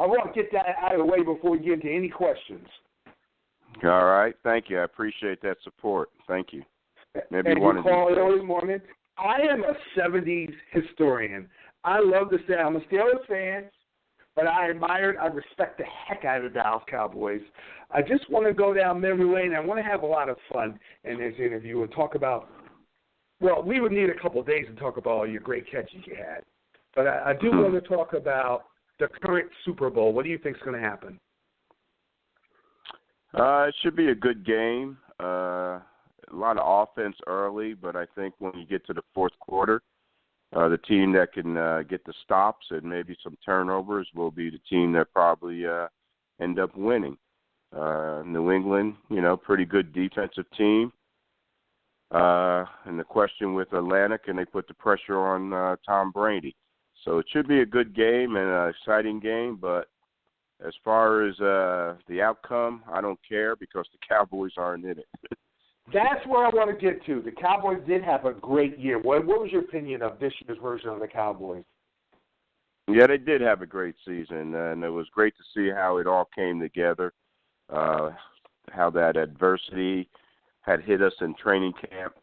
I want to get that out of the way before we get into any questions. All right. Thank you. I appreciate that support. Thank you. Maybe and one you of these call days. early morning. I am a 70s historian. I love to say I'm a Steelers fan, but I respect the heck out of the Dallas Cowboys. I just want to go down memory lane. I want to have a lot of fun in this interview and talk about, well, we would need a couple of days to talk about all your great catches you had. But I do want to talk about the current Super Bowl. What do you think is going to happen? It should be a good game. A lot of offense early, but I think when you get to the fourth quarter, the team that can get the stops and maybe some turnovers will be the team that probably end up winning. New England, pretty good defensive team. And the question with Atlanta, can they put the pressure on Tom Brady? So it should be a good game and an exciting game, but as far as the outcome, I don't care because the Cowboys aren't in it. That's where I want to get to. The Cowboys did have a great year. What was your opinion of this year's version of the Cowboys? Yeah, they did have a great season, and it was great to see how it all came together, how that adversity had hit us in training camp,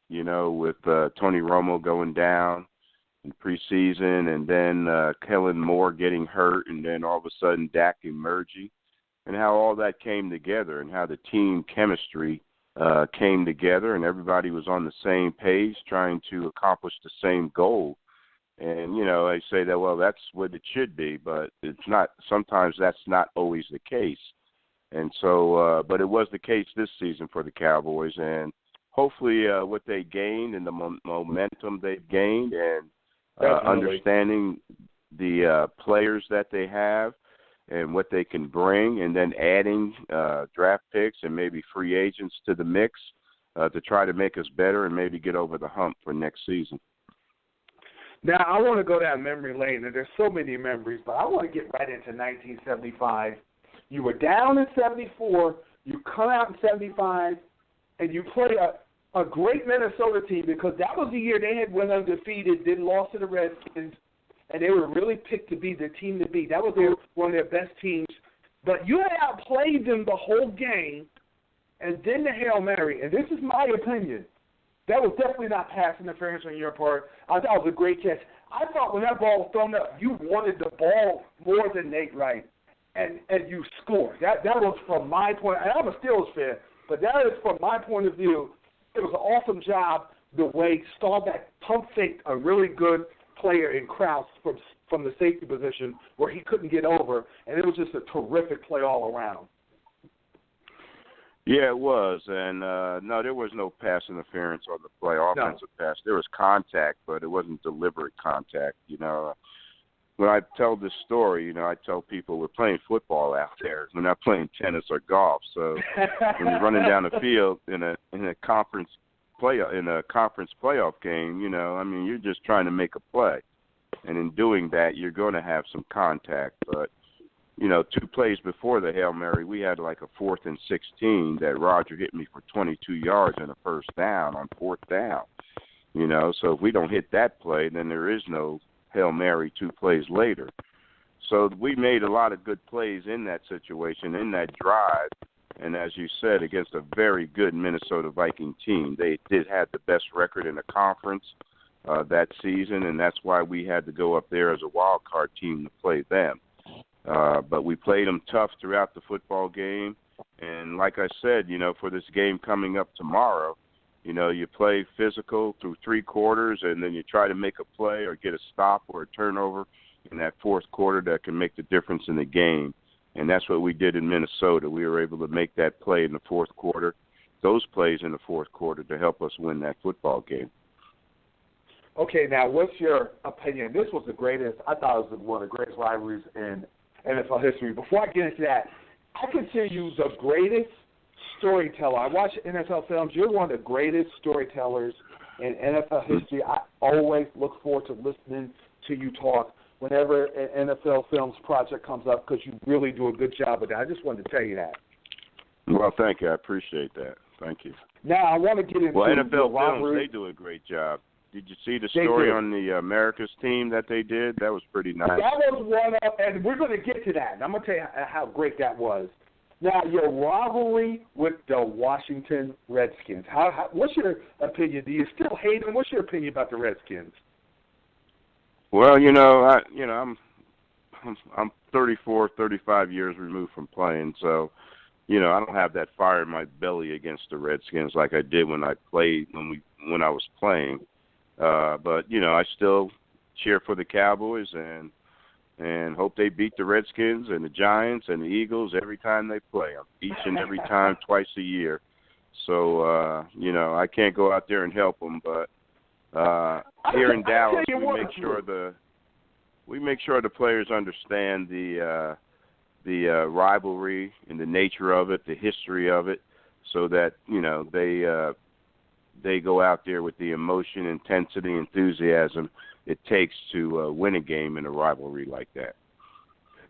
with Tony Romo going down in preseason, and then Kellen Moore getting hurt, and then all of a sudden Dak emerging, and how all that came together, and how the team chemistry came together, and everybody was on the same page trying to accomplish the same goal. And, I say that, well, that's what it should be, but it's not. Sometimes that's not always the case. And so, but it was the case this season for the Cowboys, and hopefully what they gained and the momentum they've gained and understanding the players that they have and what they can bring, and then adding draft picks and maybe free agents to the mix to try to make us better and maybe get over the hump for next season. Now, I want to go down memory lane, and there's so many memories, but I want to get right into 1975. You were down in 74, you come out in 75, and you play a great Minnesota team because that was the year they had went undefeated, then lost to the Redskins, and they were really picked to be the team to beat. That was one of their best teams. But you had outplayed them the whole game, and then the Hail Mary, and this is my opinion. That was definitely not pass interference on your part. I thought it was a great catch. I thought when that ball was thrown up, you wanted the ball more than Nate Wright, and you scored. That was from my point. And I'm a Steelers fan, but that is from my point of view. It was an awesome job the way Staubach pump faked a really good player in Krause from the safety position where he couldn't get over, and it was just a terrific play all around. Yeah, it was, and no, there was no pass interference on the play, offensive pass. There was contact, but it wasn't deliberate contact. When I tell this story, I tell people we're playing football out there. We're not playing tennis or golf. So when you're running down the field in a conference playoff game, you're just trying to make a play, and in doing that, you're going to have some contact, but. 2 plays before the Hail Mary, we had like a 4th and 16 that Roger hit me for 22 yards and a first down on 4th down. So if we don't hit that play, then there is no Hail Mary 2 plays later. So we made a lot of good plays in that situation, in that drive, and as you said, against a very good Minnesota Viking team. They did have the best record in the conference that season, and that's why we had to go up there as a wild card team to play them. But we played them tough throughout the football game. And like I said, for this game coming up tomorrow, you play physical through 3 quarters, and then you try to make a play or get a stop or a turnover in that 4th quarter that can make the difference in the game. And that's what we did in Minnesota. We were able to make that play in the 4th quarter, those plays in the 4th quarter to help us win that football game. Okay, now what's your opinion? This was the greatest, I thought it was one of the greatest rivalries in NFL history. Before I get into that, I consider you the greatest storyteller. I watch NFL films. You're one of the greatest storytellers in NFL history. I always look forward to listening to you talk whenever an NFL films project comes up because you really do a good job of that. I just wanted to tell you that. Well, thank you. I appreciate that. Thank you. Now, I want to get into NFL films, they do a great job. Did you see the story did. on the America's team that they did? That was pretty nice. That was one up, and we're going to get to that. And I'm going to tell you how great that was. Now, your rivalry with the Washington Redskins. What's your opinion? Do you still hate them? What's your opinion about the Redskins? Well, I'm 34, 35 years removed from playing, so I don't have that fire in my belly against the Redskins like I did when I played when I was playing. But I still cheer for the Cowboys and hope they beat the Redskins and the Giants and the Eagles every time they play them, each and every time, twice a year. So I can't go out there and help them, but here in Dallas, we make sure the players understand the rivalry and the nature of it, the history of it, so that they go out there with the emotion, intensity, enthusiasm it takes to win a game in a rivalry like that.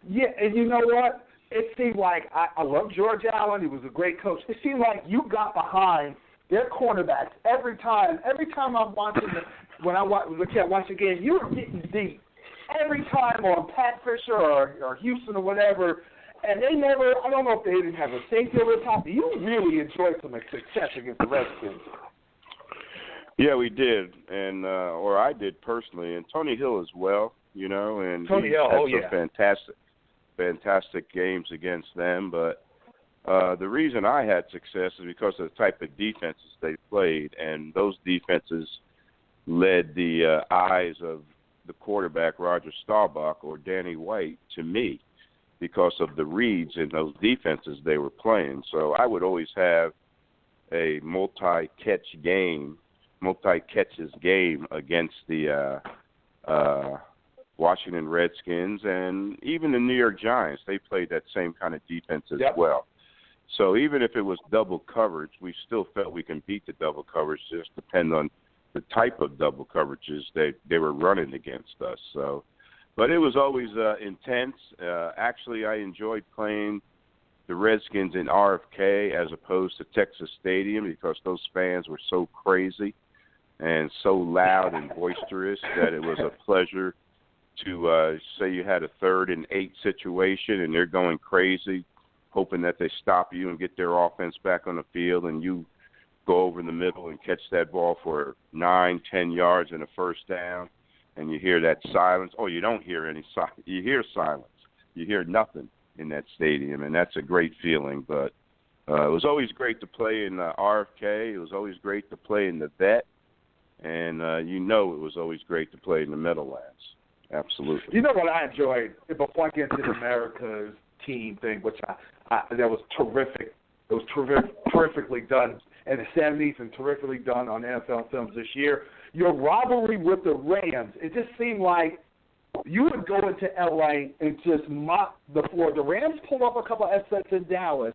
Yeah, and you know what? It seemed like I love George Allen. He was a great coach. It seemed like you got behind their cornerbacks every time. Every time I'm watching when I watch the game, you were getting deep every time on Pat Fisher or Houston or whatever. And they never, I don't know if they didn't have a safety over the top. You really enjoyed some success against the Redskins. Yeah, we did, and or I did personally, and Tony Hill as well, and Tony Hill, some fantastic games against them. But the reason I had success is because of the type of defenses they played, and those defenses led the eyes of the quarterback, Roger Staubach or Danny White, to me because of the reads in those defenses they were playing. So I would always have a multi-catches game against the Washington Redskins, and even the New York Giants. They played that same kind of defense as well. So even if it was double coverage, we still felt we can beat the double coverage. Just depend on the type of double coverages they were running against us. So, but it was always intense. Actually, I enjoyed playing the Redskins in RFK as opposed to Texas Stadium because those fans were so crazy and so loud and boisterous that it was a pleasure to say you had a 3rd and 8 situation and they're going crazy, hoping that they stop you and get their offense back on the field, and you go over in the middle and catch that ball for 9, 10 yards and a first down, and you hear that silence. Oh, you don't hear any silence. You hear silence. You hear nothing in that stadium, and that's a great feeling. But it was always great to play in RFK. It was always great to play in the Vet, and it was always great to play in the Meadowlands. Absolutely. You know what I enjoyed before I get to the America's team thing, which that was terrific. It was terrifically done in the 70s and terrifically done on NFL Films this year. Your rivalry with the Rams, it just seemed like you would go into L.A. and just mop the floor. The Rams pulled up a couple of upsets in Dallas,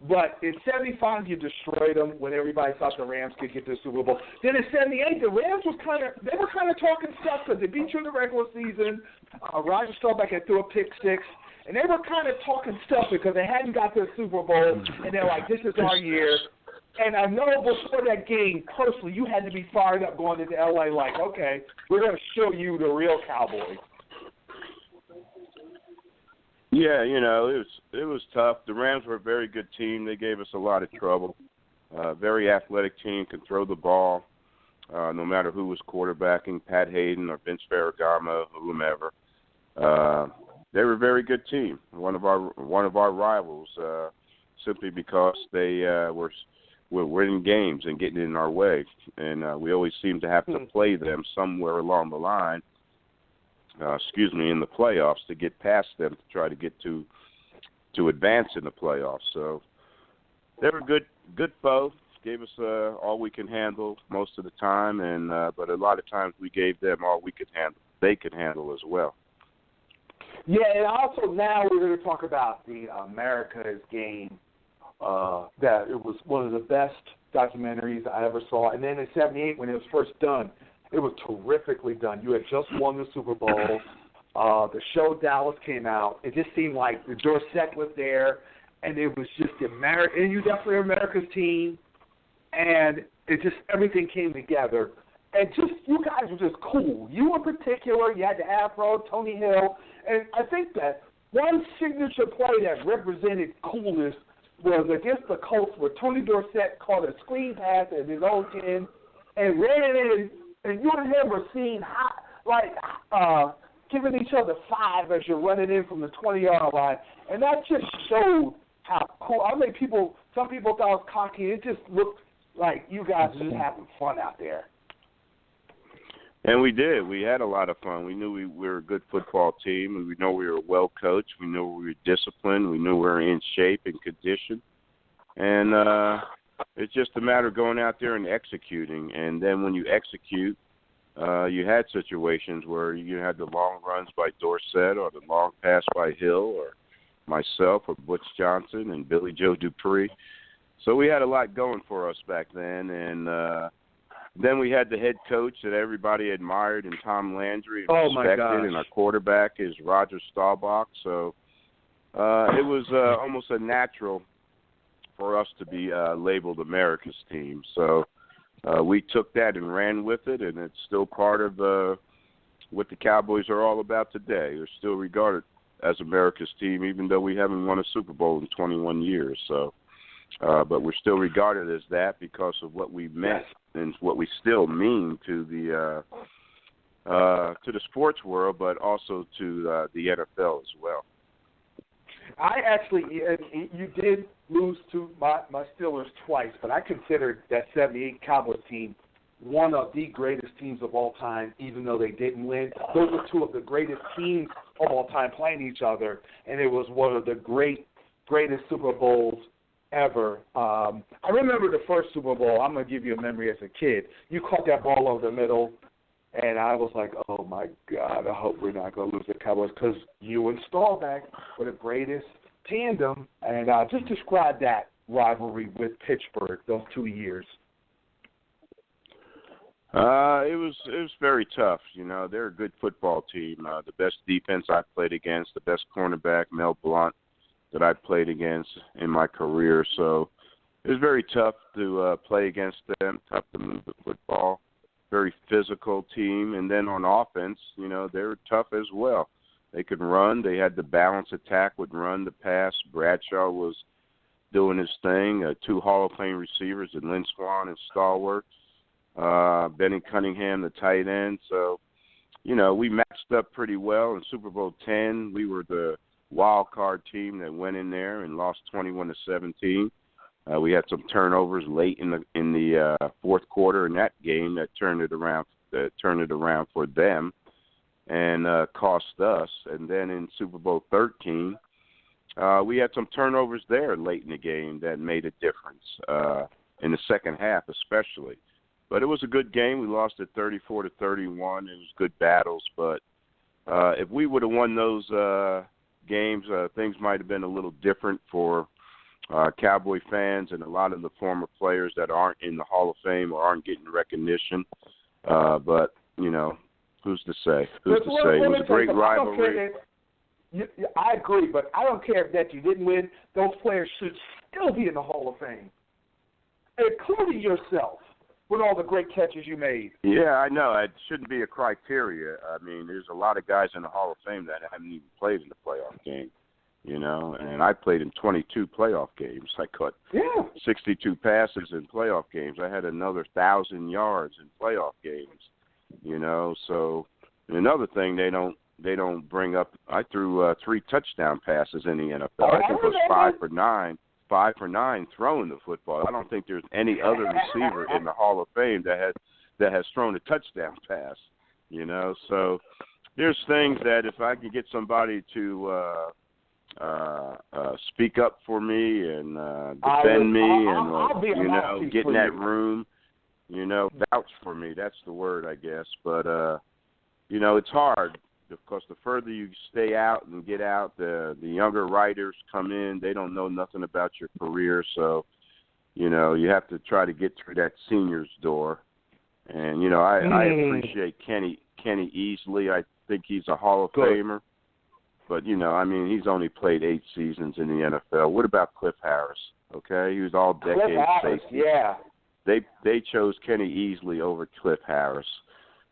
but in 75 you destroyed them when everybody thought the Rams could get to the Super Bowl. Then in 78, the Rams were kind of talking stuff because they beat you in the regular season. Roger Staubach had threw a pick six. And they were kind of talking stuff because they hadn't got to the Super Bowl, and they're like, this is our year. And I know before that game, personally, you had to be fired up going into L.A. like, okay, we're going to show you the real Cowboys. Yeah, it was tough. The Rams were a very good team. They gave us a lot of trouble. Very athletic team, could throw the ball no matter who was quarterbacking, Pat Hayden or Vince Ferragamo, whomever. They were a very good team. One of our rivals, simply because they were winning games and getting in our way, and we always seemed to have to play them somewhere along the line. In the playoffs to get past them to try to get to advance in the playoffs. So they were good foe. Gave us all we can handle most of the time, and but a lot of times we gave them all we could handle. They could handle as well. Yeah, and also now we're going to talk about the America's game. That it was one of the best documentaries I ever saw. And then in 78, when it was first done, it was terrifically done. You had just won the Super Bowl. The show Dallas came out. It just seemed like the Dorsett was there, and it was just and you definitely America's team. And it just everything came together. And just, you guys were just cool. You in particular, you had the afro, Tony Hill, and I think that one signature play that represented coolness was against the Colts where Tony Dorsett caught a screen pass at his own 10 and ran it in, and you and him were seen giving each other five as you're running in from the 20-yard line, and that just showed how cool. I mean, some people thought it was cocky. It just looked like you guys were just having fun out there. And we did. We had a lot of fun. We knew we were a good football team, and we know we were well coached. We knew we were disciplined. We knew we were in shape and condition. And it's just a matter of going out there and executing. And then when you execute, you had situations where you had the long runs by Dorsett or the long pass by Hill or myself or Butch Johnson and Billy Joe Dupree. So we had a lot going for us back then. And then we had the head coach that everybody admired in Tom Landry and respected, and our quarterback is Roger Staubach. So it was almost a natural for us to be labeled America's team. So we took that and ran with it, and it's still part of what the Cowboys are all about today. They're still regarded as America's team, even though we haven't won a Super Bowl in 21 years. So, but we're still regarded as that because of what we meant and what we still mean to the sports world, but also to the NFL as well. I actually, you did lose to my Steelers twice, but I considered that 78 Cowboys team one of the greatest teams of all time, even though they didn't win. Those were two of the greatest teams of all time playing each other, and it was one of the greatest Super Bowls ever. I remember the first Super Bowl. I'm going to give you a memory as a kid. You caught that ball over the middle, and I was like, oh, my God, I hope we're not going to lose the Cowboys, because you and Staubach were the greatest tandem. And just describe that rivalry with Pittsburgh, those 2 years. It was very tough. You know, they're a good football team. The best defense I've played against, the best cornerback, Mel Blount, that I've played against in my career. So it was very tough to play against them, tough to move the football. Very physical team. And then on offense, you know, they were tough as well. They could run. They had the balance attack, would run the pass. Bradshaw was doing his thing. Two Hall of Fame receivers, and Lynn Swann and Stallworth. Benny Cunningham, the tight end. So, you know, we matched up pretty well. In Super Bowl 10, we were the wild card team that went in there and lost 21-17. We had some turnovers late in the fourth quarter in that game that turned it around for them and cost us. And then in Super Bowl 13, we had some turnovers there late in the game that made a difference in the second half, especially. But it was a good game. We lost it 34-31. It was good battles. But if we would have won those games, things might have been a little different for Cowboy fans and a lot of the former players that aren't in the Hall of Fame or aren't getting recognition. But, you know, who's to say? It was a great rivalry. I agree, but I don't care that you didn't win. Those players should still be in the Hall of Fame, including yourself, with all the great catches you made. Yeah, I know. It shouldn't be a criteria. I mean, there's a lot of guys in the Hall of Fame that haven't even played in the playoff game, you know, and I played in 22 playoff games. I caught 62 passes in playoff games. I had another 1,000 yards in playoff games, you know. So another thing they don't bring up, I threw 3 touchdown passes in the NFL. I think it was 5 for 9 throwing the football. I don't think there's any other receiver in the Hall of Fame that has thrown a touchdown pass, you know. So there's things that if I could get somebody to speak up for me and defend me and you know, get in that room, you know, vouch for me. That's the word, I guess. But you know, it's hard. Because the further you stay out and get out, the younger writers come in. They don't know nothing about your career. So, you know, you have to try to get through that senior's door. And, you know, I appreciate Kenny Easley. I think he's a Hall of Famer. But, you know, I mean, he's only played 8 seasons in the NFL. What about Cliff Harris? Okay, he was all decade safety. Yeah. they chose Kenny Easley over Cliff Harris.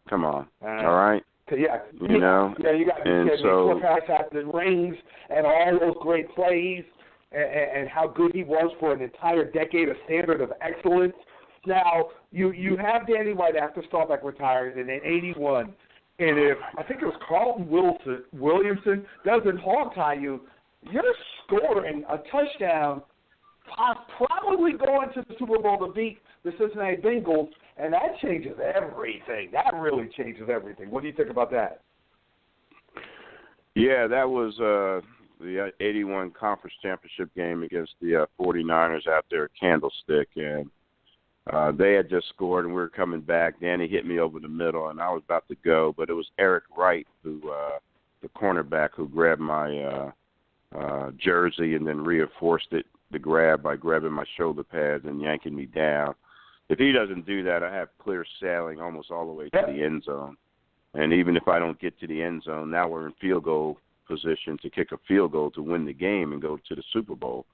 Come on, all right. Yeah, you know. Yeah, you got to be kidding me. Cliff Harris had the rings and all those great plays, and how good he was for an entire decade, a standard of excellence. Now you have Danny White after Staubach retired in '81, and if I think it was Carlton Williamson doesn't hog tie you, you're scoring a touchdown, probably going to the Super Bowl to beat the Cincinnati Bengals, and that changes everything. That really changes everything. What do you think about that? Yeah, that was the '81 Conference Championship game against the 49ers out there at Candlestick, and they had just scored, and we were coming back. Danny hit me over the middle, and I was about to go, but it was Eric Wright, who the cornerback, who grabbed my jersey and then reinforced the grab by grabbing my shoulder pads and yanking me down. If he doesn't do that, I have clear sailing almost all the way to the end zone. And even if I don't get to the end zone, now we're in field goal position to kick a field goal to win the game and go to the Super Bowl.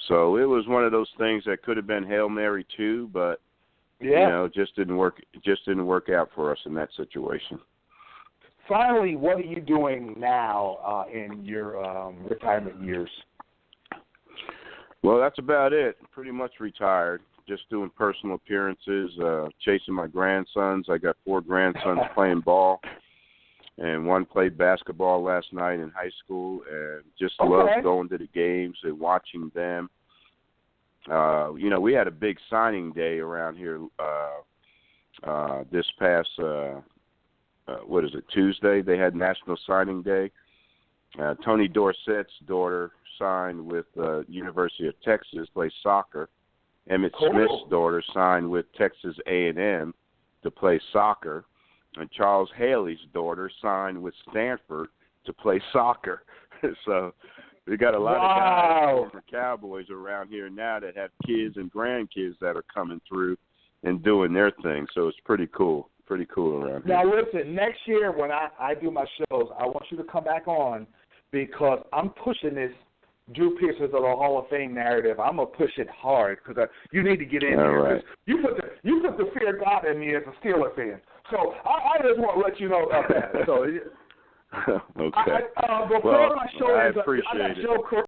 So it was one of those things that could have been Hail Mary too, but you know, it just didn't work out for us in that situation. Finally, what are you doing now in your retirement years? Well, that's about it. Pretty much retired. Just doing personal appearances, chasing my grandsons. I got 4 grandsons playing ball, and one played basketball last night in high school, and just love going to the games and watching them. You know, we had a big signing day around here this past, Tuesday. They had National Signing Day. Tony Dorsett's daughter signed with University of Texas, plays soccer. Emmett Smith's daughter signed with Texas A&M to play soccer. And Charles Haley's daughter signed with Stanford to play soccer. So we got a lot of guys, former Cowboys around here now that have kids and grandkids that are coming through and doing their thing. So it's pretty cool. Pretty cool around here. Now listen, next year when I do my shows, I want you to come back on because I'm pushing this Drew Pearson to the Hall of Fame narrative. I'm gonna push it hard because you need to get in there. Right. You put the fear of God in me as a Steeler fan. So I just want to let you know about that. So okay. Before my show I ends, appreciate I got it. Joe